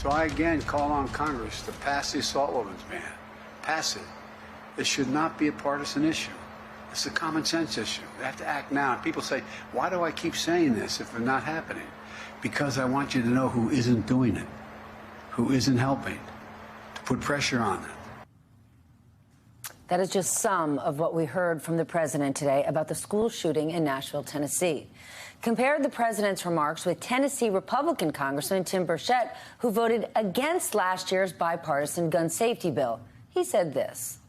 So I again call on Congress to pass the assault weapons ban. Pass it. It should not be a partisan issue. It's a common sense issue. They have to act now. People say, why do I keep saying this if it's not happening? Because I want you to know who isn't doing it, who isn't helping, to put pressure on them. That is just some of what we heard from the president today about the school shooting in Nashville, Tennessee. Compared the president's remarks with Tennessee Republican Congressman Tim Burchett, who voted against last year's bipartisan gun safety bill. He said this.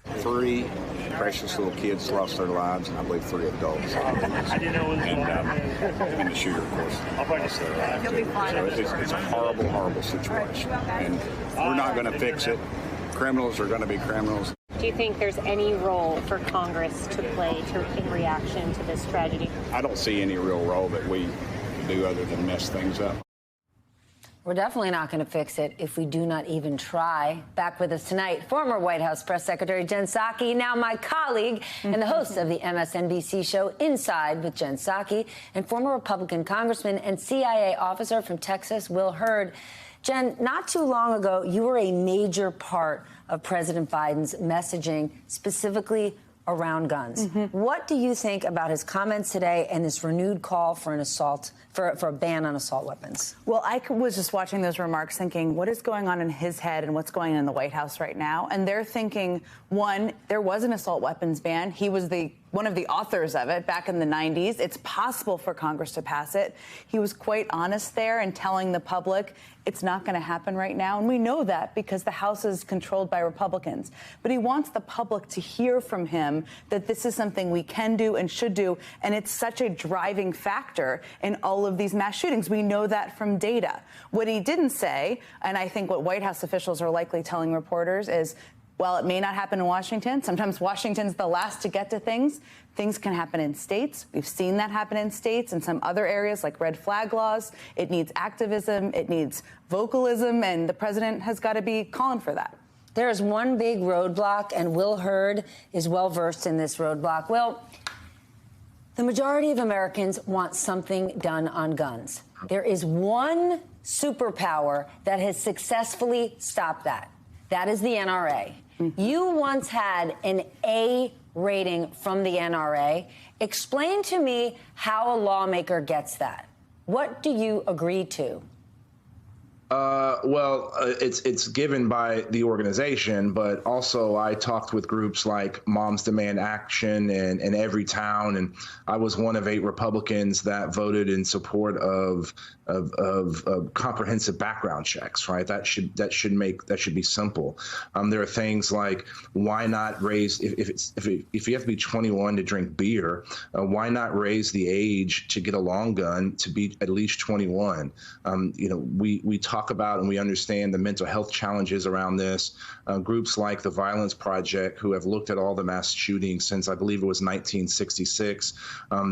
3 precious little kids lost their lives, and I believe 3 adults. And the shooter, of course, lost their lives. So it's a horrible, horrible situation. And we're not going to fix it. Criminals are going to be criminals. Do you think there's any role for Congress to play in reaction to this tragedy? I don't see any real role that we do other than mess things up. We're definitely not going to fix it if we do not even try. Back with us tonight, former White House Press Secretary Jen Psaki, now my colleague and the host of the MSNBC show Inside with Jen Psaki, and former Republican Congressman and CIA officer from Texas, Will Hurd. Jen, not too long ago, you were a major part of President Biden's messaging, specifically around guns. What do you think about his comments today and this renewed call for a ban on assault weapons? Well, I was just watching those remarks thinking, what is going on in his head and what's going on in the White House right now? And they're thinking, one, there was an assault weapons ban. He was one of the authors of it back in the 90s. It's possible for Congress to pass it. He was quite honest there in telling the public it's not going to happen right now. And we know that because the House is controlled by Republicans. But he wants the public to hear from him that this is something we can do and should do. And it's such a driving factor in all of these mass shootings. We know that from data. What he didn't say, and I think what White House officials are likely telling reporters is, while it may not happen in Washington, sometimes Washington's the last to get to things. Things can happen in states. We've seen that happen in states and some other areas like red flag laws. It needs activism. It needs vocalism. And the president has got to be calling for that. There is one big roadblock, and Will Hurd is well versed in this roadblock. Well, the majority of Americans want something done on guns. There is one superpower that has successfully stopped that. That is the NRA. You once had an A rating from the NRA. Explain to me how a lawmaker gets that. What do you agree to? It's given by the organization, but also I talked with groups like Moms Demand Action and Everytown, and I was one of 8 Republicans that voted in support of comprehensive background checks. Right, that should be simple. There are things like, why not raise if you have to be 21 to drink beer, why not raise the age to get a long gun to be at least 21? We talk about and we understand the mental health challenges around this. Groups like the Violence Project, who have looked at all the mass shootings since I believe it was 1966,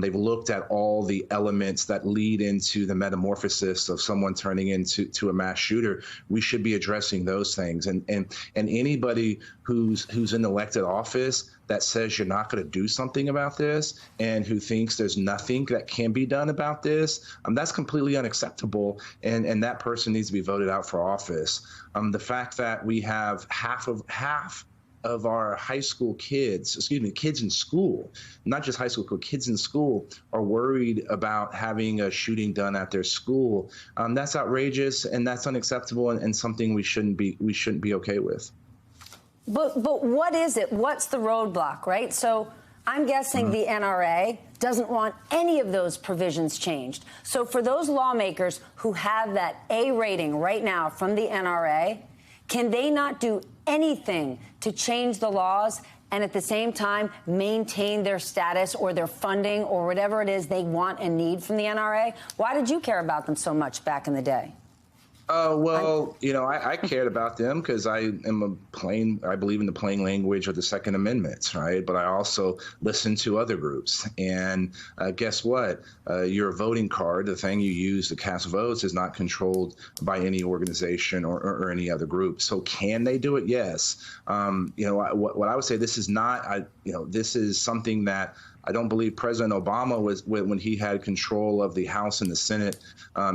they've looked at all the elements that lead into the metamorphosis of someone turning into a mass shooter. We should be addressing those things. And anybody who's in elected office that says you're not going to do something about this and who thinks there's nothing that can be done about this, that's completely unacceptable. And that person needs to be voted out for office. The fact that we have half of our high school kids in school, not just high school, kids in school are worried about having a shooting done at their school. That's outrageous and that's unacceptable and something we shouldn't be okay with. But what is it? What's the roadblock, right? So I'm guessing the NRA doesn't want any of those provisions changed. So for those lawmakers who have that A rating right now from the NRA, can they not do anything to change the laws and at the same time maintain their status or their funding or whatever it is they want and need from the NRA? Why did you care about them so much back in the day? I cared about them because I believe in the plain language of the Second Amendment, right? But I also listen to other groups. And guess what? Your voting card, the thing you use to cast votes, is not controlled by any organization or any other group. So can they do it? Yes. What I would say, this is not, this is something that I don't believe President Obama was, when he had control of the House and the Senate,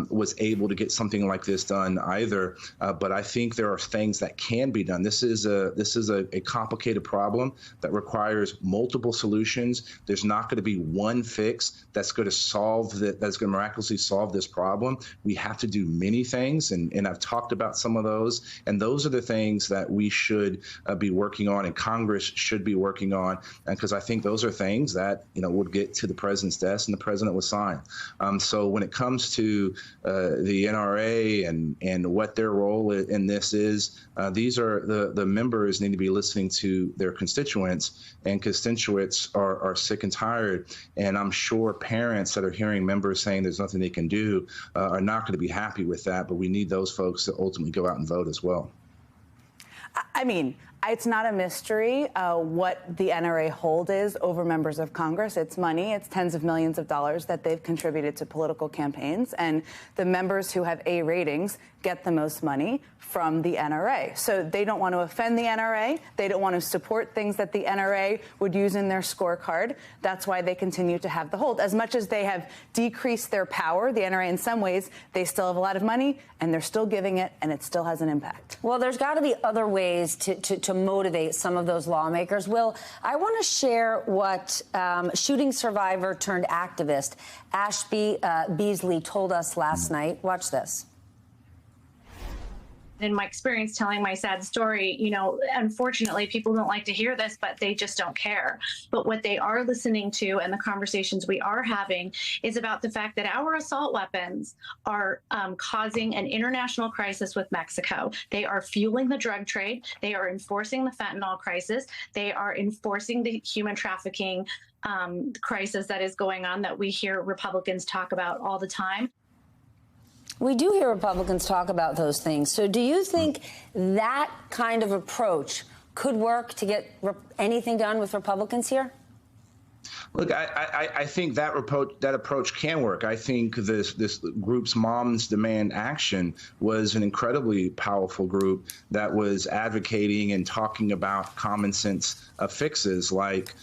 was able to get something like this done either. But I think there are things that can be done. This is a complicated problem that requires multiple solutions. There's not going to be one fix that's going to miraculously solve this problem. We have to do many things, and I've talked about some of those. And those are the things that we should be working on, and Congress should be working on, because I think those are things that would get to the president's desk and the president would sign. So when it comes to the NRA and what their role in this is, these are the members need to be listening to their constituents, and constituents are sick and tired. And I'm sure parents that are hearing members saying there's nothing they can do are not going to be happy with that. But we need those folks to ultimately go out and vote as well. I mean, it's not a mystery what the NRA hold is over members of Congress. It's money. It's tens of millions of dollars that they've contributed to political campaigns. And the members who have A ratings get the most money from the NRA. So they don't want to offend the NRA. They don't want to support things that the NRA would use in their scorecard. That's why they continue to have the hold. As much as they have decreased their power, the NRA in some ways, they still have a lot of money, and they're still giving it, and it still has an impact. Well, there's got to be other ways to motivate some of those lawmakers. Will, I want to share what shooting survivor turned activist Ashby Beasley told us last night. Watch this. In my experience telling my sad story, unfortunately, people don't like to hear this, but they just don't care. But what they are listening to and the conversations we are having is about the fact that our assault weapons are causing an international crisis with Mexico. They are fueling the drug trade. They are enforcing the fentanyl crisis. They are enforcing the human trafficking crisis that is going on that we hear Republicans talk about all the time. We do hear Republicans talk about those things. So do you think that kind of approach could work to get anything done with Republicans here? Look, I think that approach can work. I think this group's Moms Demand Action was an incredibly powerful group that was advocating and talking about common sense fixes like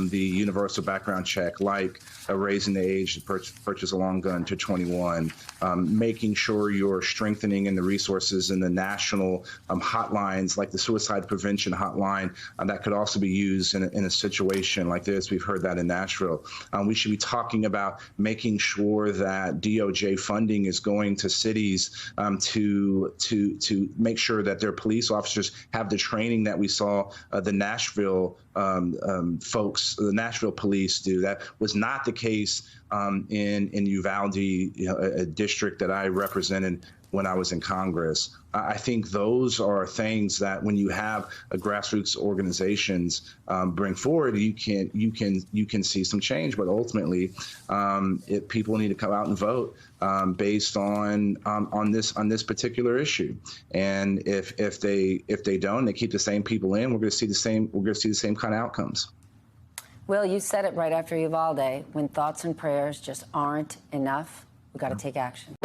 the universal background check, like raising the age to purchase a long gun to 21, making sure you're strengthening in the resources in the national hotlines, like the suicide prevention hotline, that could also be used in a situation like this. We've heard that in Nashville. We should be talking about making sure that DOJ funding is going to cities to make sure that their police officers have the training that we saw the Nashville folks, the Nashville police do. That was not the case in Uvalde, a district that I represented when I was in Congress. I think those are things that when you have a grassroots organizations bring forward, you can see some change. But ultimately, people need to come out and vote based on this particular issue. And if they don't, they keep the same people in, we're going to see the same kind of outcomes. Will, you said it right after Uvalde. When thoughts and prayers just aren't enough, we've got to take action.